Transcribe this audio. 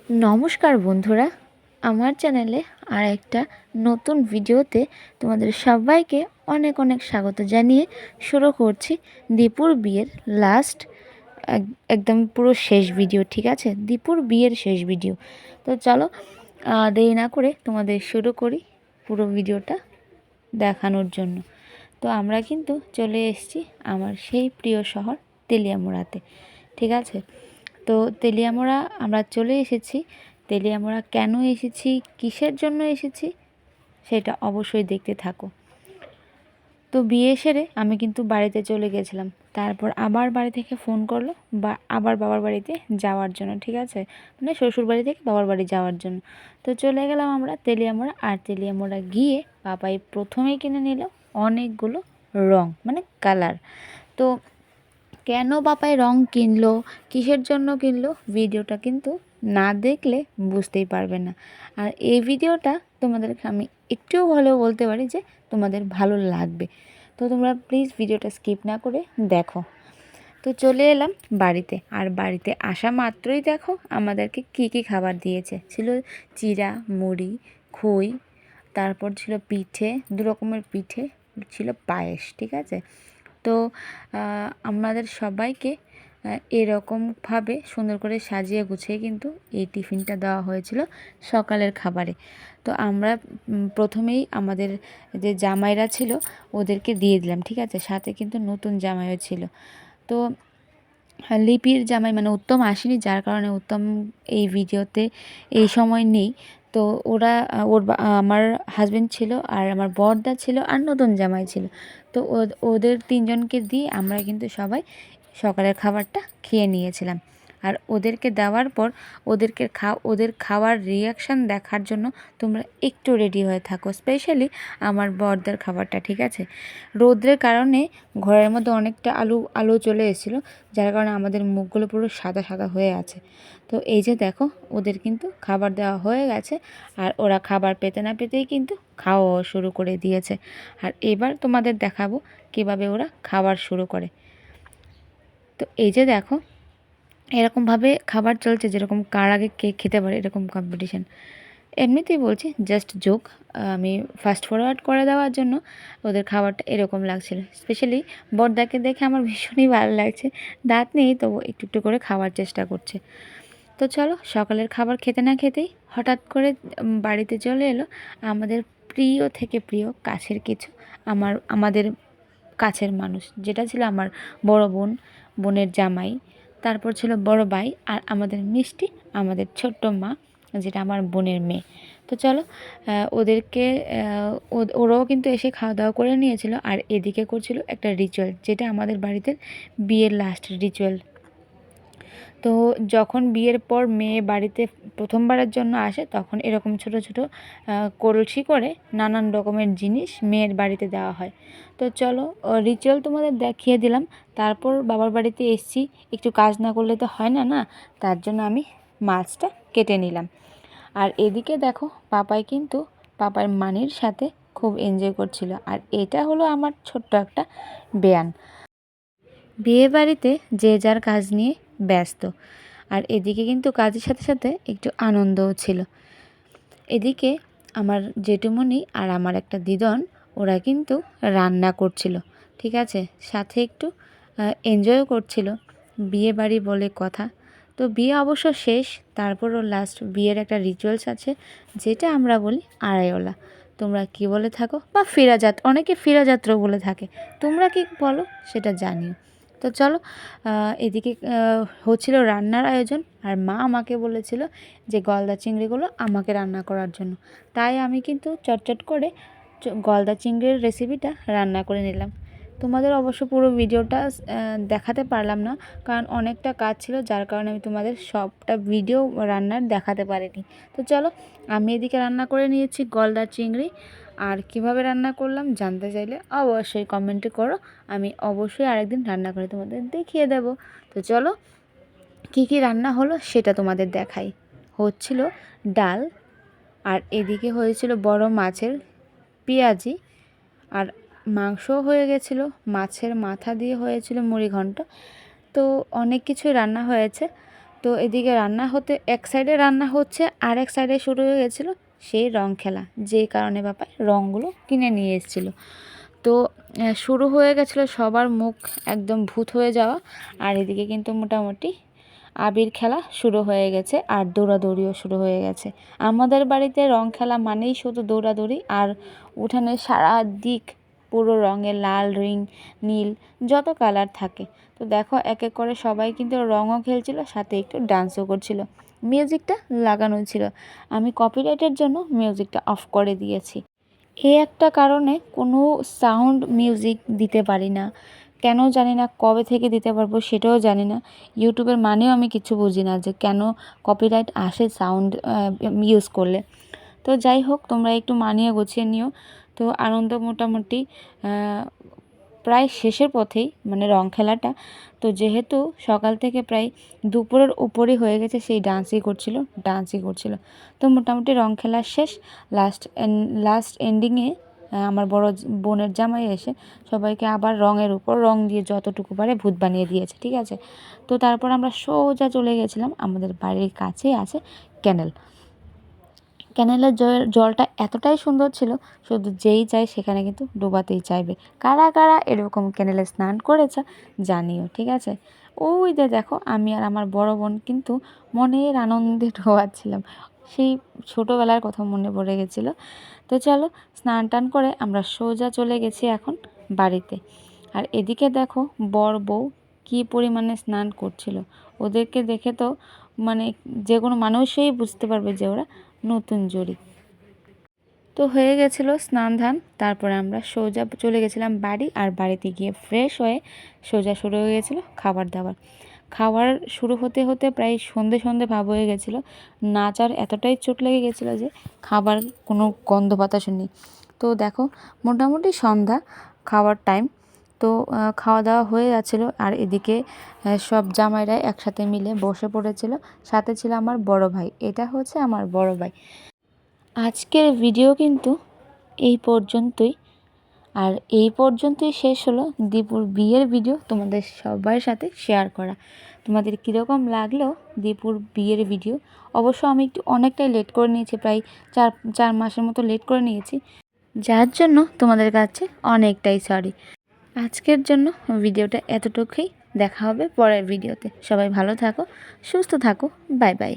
নমস্কার বন্ধুরা, আমার চ্যানেলে আর একটা নতুন ভিডিওতে তোমাদের সবাইকে অনেক অনেক স্বাগত জানিয়ে শুরু করছি দীপুর বিয়ের লাস্ট একদম পুরো শেষ ভিডিও। ঠিক আছে, দীপুর বিয়ের শেষ ভিডিও। তো চলো দেরি না করে তোমাদের শুরু করি পুরো ভিডিওটা দেখানোর জন্য। তো আমরা কিন্তু চলে এসেছি আমার সেই প্রিয় শহর তেলিয়ামুড়াতে। ঠিক আছে, তো তেলিয়ামুড়া আমরা চলে এসেছি। তেলিয়ামুড়া কেন এসেছি, কিসের জন্য এসেছি, সেটা অবশ্যই দেখতে থাকো। তো বিয়ে সেরে আমি কিন্তু বাড়িতে চলে গেছিলাম, তারপর আবার বাড়ি থেকে ফোন করলো বা আবার বাবার বাড়িতে যাওয়ার জন্য। ঠিক আছে, মানে শ্বশুর বাড়ি থেকে বাবার বাড়ি যাওয়ার জন্য। তো চলে গেলাম আমরা তেলিয়ামুড়া। আর তেলিয়ামুড়া গিয়ে পাপাই প্রথমেই কিনে নিল অনেকগুলো রং, মানে কালার। তো কেন বাপাই রং কিনলো, কিসের জন্য কিনলো, ভিডিওটা কিন্তু না দেখলে বুঝতেই পারবে না। আর এই ভিডিওটা তোমাদেরকে আমি একটুও হলেও বলতে পারি যে তোমাদের ভালো লাগবে। তো তোমরা প্লিজ ভিডিওটা স্কিপ না করে দেখো। তো চলে এলাম বাড়িতে। আর বাড়িতে আসা মাত্রই দেখো আমাদেরকে কি কি খাবার দিয়েছে। ছিল চিড়া, মুড়ি, খই, তারপর ছিল পিঠে, 2 রকমের পিঠে, ছিল পায়েস। ঠিক আছে, তো আমাদের সবাইকে এরকমভাবে সুন্দর করে সাজিয়ে গুছিয়ে কিন্তু এই টিফিনটা দেওয়া হয়েছিল সকালের খাবারে। তো আমরা প্রথমেই আমাদের যে জামাইরা ছিল ওদেরকে দিয়ে দিলাম। ঠিক আছে, সাথে কিন্তু নতুন জামাইও ছিল। তো লিপির জামাই মানে উত্তম আসেনি, যার কারণে উত্তম এই ভিডিওতে এই সময় নেই। তো ওরা আমার হাজব্যান্ড ছিল, আর আমার বড়দা ছিল, আর নতুন জামাই ছিল। তো ওদের 3 জনকে দিয়ে আমরা কিন্তু সবাই সকালের খাবারটা খেয়ে নিয়েছিলাম। আর ওদেরকে দেওয়ার পর ওদের খাওয়ার রিয়াকশান দেখার জন্য তোমরা একটু রেডি হয়ে থাকো, স্পেশালি আমার বড়দার খাবারটা। ঠিক আছে, রৌদ্রের কারণে ঘরের মধ্যে অনেকটা আলো চলে এসেছিলো, যার কারণে আমাদের মুখগুলো পুরো সাদা সাদা হয়ে আছে। তো এই যে দেখো, ওদের কিন্তু খাবার দেওয়া হয়ে গেছে। আর ওরা খাবার পেতে না পেতেই কিন্তু খাওয়া শুরু করে দিয়েছে। আর এবার তোমাদের দেখাবো কিভাবে ওরা খাবার শুরু করে। তো এই যে দেখো, এরকমভাবে খাবার চলছে, যেরকম কার আগে কে খেতে পারে এরকম কম্পিটিশান। এমনিতেই বলছি, জাস্ট জোক। আমি ফাস্ট ফরওয়ার্ড করে দেওয়ার জন্য ওদের খাবারটা এরকম লাগছিল। স্পেশালি বড়দাকে দেখে আমার ভীষণই ভালো লাগছে, দাঁত নেই তবু একটু একটু করে খাওয়ার চেষ্টা করছে। তো চলো, সকালের খাবার খেতে না খেতেই হঠাৎ করে বাড়িতে চলে এলো আমাদের প্রিয় থেকে প্রিয় কাছের কিছু আমাদের কাছের মানুষ, যেটা ছিল আমার বড় বোন, বোনের জামাই, তারপর ছিল বড় ভাই, আর আমাদের মিষ্টি, আমাদের ছোট্ট মা, যেটা আমার বোনের মেয়ে। তো চলো, ওদেরকে ওরাও কিন্তু এসে খাওয়া দাওয়া করে নিয়েছিল। আর এদিকে করছিল একটা রিচুয়াল, যেটা আমাদের বাড়িতে বিয়ের লাস্ট রিচুয়াল। তো যখন বিয়ের পর মেয়ে বাড়িতে প্রথমবারের জন্য আসে, তখন এরকম ছোট ছোট কলসি করে নানান রকমের জিনিস মেয়ের বাড়িতে দেওয়া হয়। তো চলো, রিচুয়াল তোমাদের দেখিয়ে দিলাম। তারপর বাবার বাড়িতে এসেছি, একটু কাজ না করলে তো হয় না, না, তার জন্য আমি মাছটা কেটে নিলাম। আর এদিকে দেখো, পাপাই কিন্তু পাপার মানির সাথে খুব এনজয় করছিল। আর এটা হলো আমার ছোট্ট একটা বেয়ান। বিয়ে বাড়িতে যে যার কাজ নিয়ে ব্যস্ত। আর এদিকে কিন্তু কাজের সাথে সাথে একটু আনন্দও ছিল। এদিকে আমার জেঠুমণি আর আমার একটা দিদন, ওরা কিন্তু রান্না করছিল। ঠিক আছে, সাথে একটু এনজয়ও করছিল। বিয়ে বাড়ি বলে কথা। তো বিয়ে অবশ্য শেষ, তারপরও লাস্ট বিয়ের একটা রিচুয়ালস আছে, যেটা আমরা বলি আড়াইওলা। তোমরা কি বলে থাকো, বা ফিরাযাত্রা, অনেকে ফিরাযাত্রাও বলে থাকে, তোমরা কি বলো সেটা জানিও। তো চলো, এদিকে হচ্ছিল রান্নার আয়োজন। আর মা আমাকে বলেছিল যে গলদা চিংড়িগুলো আমাকে রান্না করার জন্য। তাই আমি কিন্তু চটচট করে গলদা চিংড়ির রেসিপিটা রান্না করে নিলাম। তোমাদের অবশ্য পুরো ভিডিওটা দেখাতে পারলাম না, কারণ অনেকটা কাজ ছিল, যার কারণে আমি তোমাদের সবটা ভিডিও রান্নার দেখাতে পারিনি। তো চলো, আমি এদিকে রান্না করে নিয়েছি গলদা চিংড়ি। আর কিভাবে রান্না করলাম জানতে চাইলে অবশ্যই কমেন্টে করো, আমি অবশ্যই আরেকদিন রান্না করে তোমাদের দেখিয়ে দেব। তো চলো, কি কি রান্না হলো সেটা তোমাদের দেখাই। হচ্ছিল ডাল, আর এদিকে হয়েছিল বড় মাছের পেঁয়াজি, আর মাংসও হয়ে গেছিলো, মাছের মাথা দিয়ে হয়েছিল মুড়ি ঘন্ট। তো অনেক কিছুই রান্না হয়েছে। তো এদিকে রান্না হতে এক সাইডে রান্না হচ্ছে আর এক সাইডে শুরু হয়ে গেছিলো সেই রং খেলা, যেই কারণে বাবা রঙগুলো কিনে নিয়ে এসেছিলো। তো শুরু হয়ে গেছিলো সবার মুখ একদম ভূত হয়ে যাওয়া। আর এদিকে কিন্তু মোটামুটি আবির খেলা শুরু হয়ে গেছে আর দৌড়াদৌড়িও শুরু হয়ে গেছে। আমাদের বাড়িতে রং খেলা মানেই শুধু দৌড়াদৌড়ি, আর উঠানে সারা দিক পুরো রঙে লাল, নীল, যত কালার থাকে। তো দেখো এক এক করে সবাই কিন্তু রঙও খেলছিল, সাথে একটু ডান্সও করছিল। মিউজিকটা লাগানো ছিল, আমি কপিরাইটের জন্য মিউজিকটা অফ করে দিয়েছি। এই একটা কারণে কোনো সাউন্ড মিউজিক দিতে পারি না, কেন জানি না, কবে থেকে দিতে পারবো সেটাও জানি না। ইউটিউবের মানেও আমি কিছু বুঝি না যে কেন কপিরাইট আসে সাউন্ড ইউজ করলে। তো যাই হোক, তোমরা একটু মানিয়ে গুছিয়ে নিও। তো আনন্দ মোটামুটি প্রায় শেষের পথেই, মানে রং খেলাটা। তো যেহেতু সকাল থেকে প্রায় দুপুরের উপরই হয়ে গেছে, সেই ডান্সই করছিল। তো মোটামুটি রং খেলা শেষ। লাস্ট এন্ডিংয়ে আমার বড় বোনের জামাই এসে সবাইকে আবার রঙের উপর রং দিয়ে যতটুকু পারে ভূত বানিয়ে দিয়েছে, ঠিক আছে। তো তারপর আমরা সোজা চলে গেছিলাম, আমাদের বাড়ির কাছেই আছে ক্যানেল। ক্যানেলের জলটা এতটাই সুন্দর ছিল, শুধু যেই চায় সেখানে কিন্তু ডোবাতেই চাইবে। কারা কারা এরকম ক্যানেলে স্নান করেছে জানিও, ঠিক আছে। ওই যে দেখো, আমি আর আমার বড় বোন কিন্তু মনের আনন্দে ডোবাচ্ছিলাম, সেই ছোটোবেলার কথা মনে পড়ে গেছিলো। তো চলো, স্নান টান করে আমরা সোজা চলে গেছি এখন বাড়িতে। আর এদিকে দেখো বর বউ কী পরিমাণে স্নান করছিল, ওদেরকে দেখে তো মানে যে কোনো মানুষই বুঝতে পারবে যে ওরা নতুন জড়ি। তো হয়ে গেছিলো স্নান ধান, তারপরে আমরা সোজা চলে গেছিলাম বাড়ি। আর বাড়িতে গিয়ে ফ্রেশ হয়ে সোজা শুরু হয়ে গেছিলো খাবার শুরু হতে হতে প্রায় সন্ধে ভাব হয়ে গেছিলো। নাচার এতটাই চোট লেগে গেছিলো যে খাবার কোনো গন্ধ বাতাস নেই। তো দেখো মোটামুটি সন্ধ্যা, খাওয়ার টাইম। তো খাওয়া দাওয়া হয়ে যাচ্ছিলো, আর এদিকে সব জামাইরা একসাথে মিলে বসে পড়েছিল। সাথে ছিল আমার বড় ভাই, এটা হচ্ছে আমার বড় ভাই। আজকের ভিডিও কিন্তু এই পর্যন্তই, আর এই পর্যন্তই শেষ হলো দীপুর বিয়ের ভিডিও তোমাদের সবার সাথে শেয়ার করা। তোমাদের কীরকম লাগলো দীপুর বিয়ের ভিডিও? অবশ্য আমি একটু অনেকটাই লেট করে নিয়েছি, প্রায় 4 মাসের মতো লেট করে নিয়েছি, যার জন্য তোমাদের কাছে অনেকটাই সরি। আজকের জন্য ভিডিওটা এতটুকুই, দেখা হবে পরের ভিডিওতে। সবাই ভালো থাকো, সুস্থ থাকো, বাই বাই।